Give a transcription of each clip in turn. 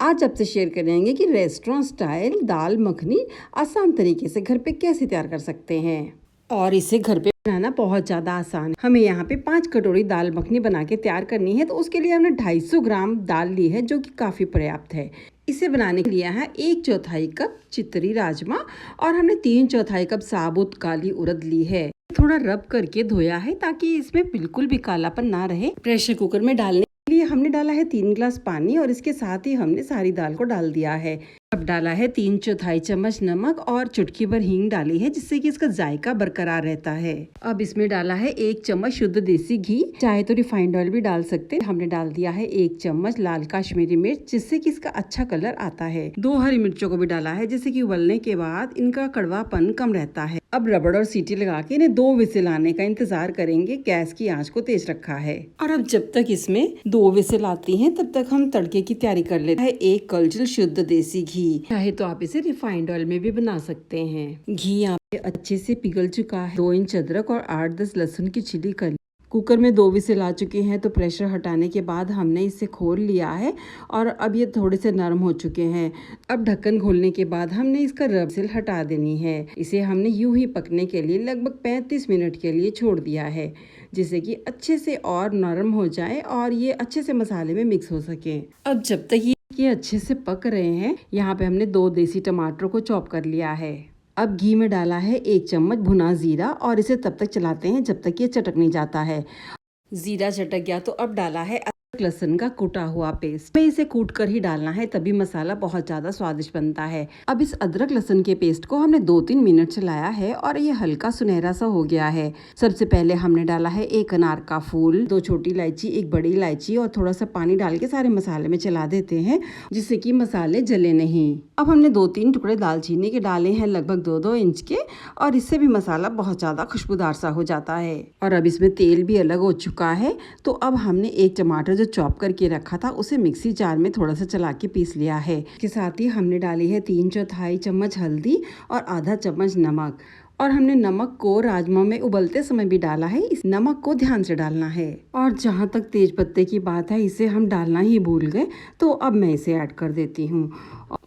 आज आपसे शेयर करेंगे कि रेस्टोरेंट स्टाइल दाल मखनी आसान तरीके से घर पे कैसे तैयार कर सकते हैं। और इसे घर पे बनाना बहुत ज़्यादा आसान है। हमें यहाँ पे 5 कटोरी दाल मखनी बना के तैयार करनी है, तो उसके लिए हमने 250 ग्राम दाल ली है, जो कि काफ़ी पर्याप्त है। इसे बनाने के लिए है 1/4 कप चितरी राजमा और हमने 3/4 कप साबुत काली उड़द ली है। थोड़ा रब करके धोया है ताकि इसमें बिल्कुल भी कालापन ना रहे। प्रेशर कुकर में डालने के लिए हमने डाला है 3 गिलास पानी और इसके साथ ही हमने सारी दाल को डाल दिया है। अब डाला है 3/4 चम्मच नमक और चुटकी भर हींग डाली है, जिससे कि इसका जायका बरकरार रहता है। अब इसमें डाला है 1 चम्मच शुद्ध देसी घी, चाहे तो रिफाइंड ऑयल भी डाल सकते हैं। हमने डाल दिया है 1 चम्मच लाल कश्मीरी मिर्च, जिससे कि इसका अच्छा कलर आता है। 2 हरी मिर्चों को भी डाला है, जिससे कि उबलने के बाद इनका कड़वापन कम रहता है। अब रबड़ और सीटी लगा के इन्हें 2 विसिल आने का इंतजार करेंगे। गैस की आंच को तेज रखा है और अब जब तक इसमें 2 विसिल आती हैं, तब तक हम तड़के की तैयारी कर लेते हैं। 1 कलछुल शुद्ध देसी घी, चाहे तो आप इसे रिफाइंड ऑयल में भी बना सकते हैं। घी यहाँ पे अच्छे से पिघल चुका है। 2 इंच अदरक और 8-10 लहसुन की छिली कर। कुकर में 2 विसिल आ चुके हैं, तो प्रेशर हटाने के बाद हमने इसे खोल लिया है और अब ये थोड़े से नरम हो चुके हैं। अब ढक्कन खोलने के बाद हमने इसका विसिल हटा देनी है। इसे हमने यूं ही पकने के लिए लगभग 35 मिनट के लिए छोड़ दिया है, जिससे कि अच्छे से और नरम हो जाए और ये अच्छे से मसाले में मिक्स हो सके। अब जब तक ये अच्छे से पक रहे हैं, यहाँ पे हमने 2 देसी टमाटर को चॉप कर लिया है। अब घी में डाला है 1 चम्मच भुना जीरा और इसे तब तक चलाते हैं जब तक ये चटक नहीं जाता है। जीरा चटक गया तो अब डाला है अदरक लहसुन का कूटा हुआ पेस्ट। इसे कूट कर ही डालना है, तभी मसाला बहुत ज्यादा स्वादिष्ट बनता है। अब इस अदरक लहसुन के पेस्ट को हमने 2-3 मिनट चलाया है और ये हल्का सुनहरा सा हो गया है। सबसे पहले हमने डाला है 1 अनार का फूल, 2 छोटी इलायची, 1 बड़ी इलायची और थोड़ा सा पानी डाल के सारे मसाले में चला देते हैं, जिससे कि मसाले जले नहीं। अब हमने 2-3 टुकड़े दालचीनी के डाले हैं, लगभग 2-2 इंच के, और इससे भी मसाला बहुत ज्यादा खुशबूदार सा हो जाता है। और अब इसमें तेल भी अलग हो चुका है, तो अब हमने 1 टमाटर जो चॉप करके रखा था उसे मिक्सी जार में थोड़ा सा चला के पीस लिया है। इसके साथ ही हमने डाली है 3/4 चम्मच हल्दी और आधा चम्मच नमक। और हमने नमक को राजमा में उबलते समय भी डाला है। इस नमक को ध्यान से डालना है। और जहाँ तक तेज पत्ते की बात है, इसे हम डालना ही भूल गए, तो अब मैं इसे ऐड कर देती हूँ।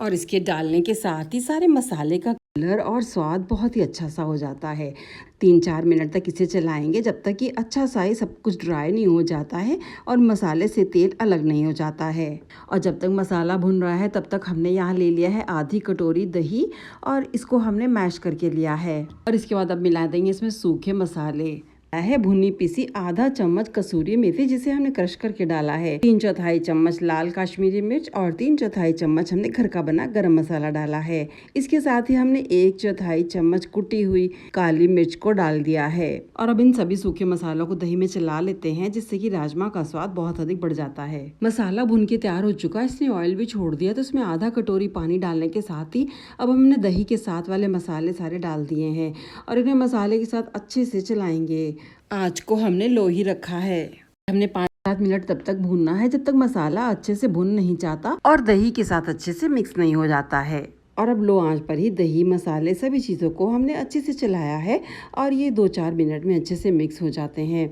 और इसके डालने के साथ ही सारे मसाले का कलर और स्वाद बहुत ही अच्छा सा हो जाता है। 3-4 मिनट तक इसे चलाएंगे, जब तक कि अच्छा सा ही सब कुछ ड्राई नहीं हो जाता है और मसाले से तेल अलग नहीं हो जाता है। और जब तक मसाला भुन रहा है, तब तक हमने यहाँ ले लिया है आधी कटोरी दही और इसको हमने मैश करके लिया है। और इसके बाद अब मिला देंगे इसमें सूखे मसाले है। भुनी पिसी आधा चम्मच कसूरी मेथी, जिसे हमने क्रश करके डाला है। 3/4 चम्मच लाल कश्मीरी मिर्च और 3/4 चम्मच हमने घर का बना गरम मसाला डाला है। इसके साथ ही हमने 1/4 चम्मच कुटी हुई काली मिर्च को डाल दिया है। और अब इन सभी सूखे मसालों को दही में चला लेते हैं, जिससे कि राजमा का स्वाद बहुत अधिक बढ़ जाता है। मसाला भुन के तैयार हो चुका है, इसने ऑयल भी छोड़ दिया, तो इसमें आधा कटोरी पानी डालने के साथ ही अब हमने दही के साथ वाले मसाले सारे डाल दिए हैं और इन्हें मसाले के साथ अच्छे से चलाएंगे। आँच को हमने लो ही रखा है। हमने 5-7 मिनट तब तक भूनना है, जब तक मसाला अच्छे से भुन नहीं जाता और दही के साथ अच्छे से मिक्स नहीं हो जाता है। और अब लो आंच पर ही दही, मसाले, सभी चीज़ों को हमने अच्छे से चलाया है और ये 2-4 मिनट में अच्छे से मिक्स हो जाते हैं।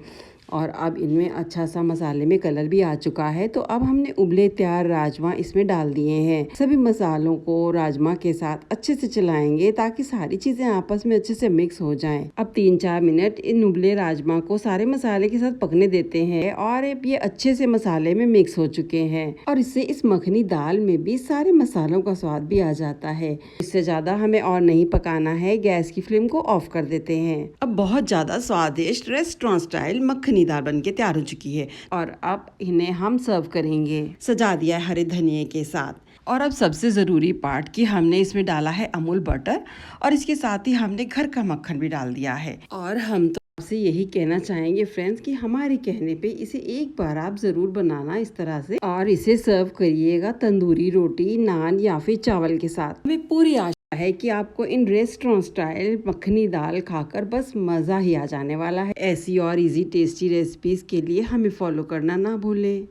और अब इनमें अच्छा सा मसाले में कलर भी आ चुका है, तो अब हमने उबले तैयार राजमा इसमें डाल दिए हैं। सभी मसालों को राजमा के साथ अच्छे से चलाएंगे ताकि सारी चीजें आपस में अच्छे से मिक्स हो जाएं। अब 3-4 मिनट इन उबले राजमा को सारे मसाले के साथ पकने देते हैं और अब ये अच्छे से मसाले में मिक्स हो चुके हैं और इससे इस मखनी दाल में भी सारे मसालों का स्वाद भी आ जाता है। इससे ज्यादा हमें और नहीं पकाना है, गैस की फ्लेम को ऑफ कर देते हैं। अब बहुत ज्यादा स्वादिष्ट रेस्टोरेंट स्टाइल मखनी दाल बन के तैयार हो चुकी है और अब इन्हें हम सर्व करेंगे। सजा दिया है हरे धनिये के साथ। और अब सबसे ज़रूरी पार्ट कि हमने इसमें डाला है अमूल बटर और इसके साथ ही हमने घर का मक्खन भी डाल दिया है। और हम तो आपसे यही कहना चाहेंगे फ्रेंड्स कि हमारे कहने पे इसे एक बार आप ज़रूर बनाना इस तरह से और इसे सर्व करिएगा तंदूरी रोटी, नान या फिर चावल के साथ। हमें पूरी है कि आपको इन रेस्टोरेंट स्टाइल मखनी दाल खाकर बस मज़ा ही आ जाने वाला है। ऐसी और इजी टेस्टी रेसिपीज के लिए हमें फॉलो करना ना भूलें।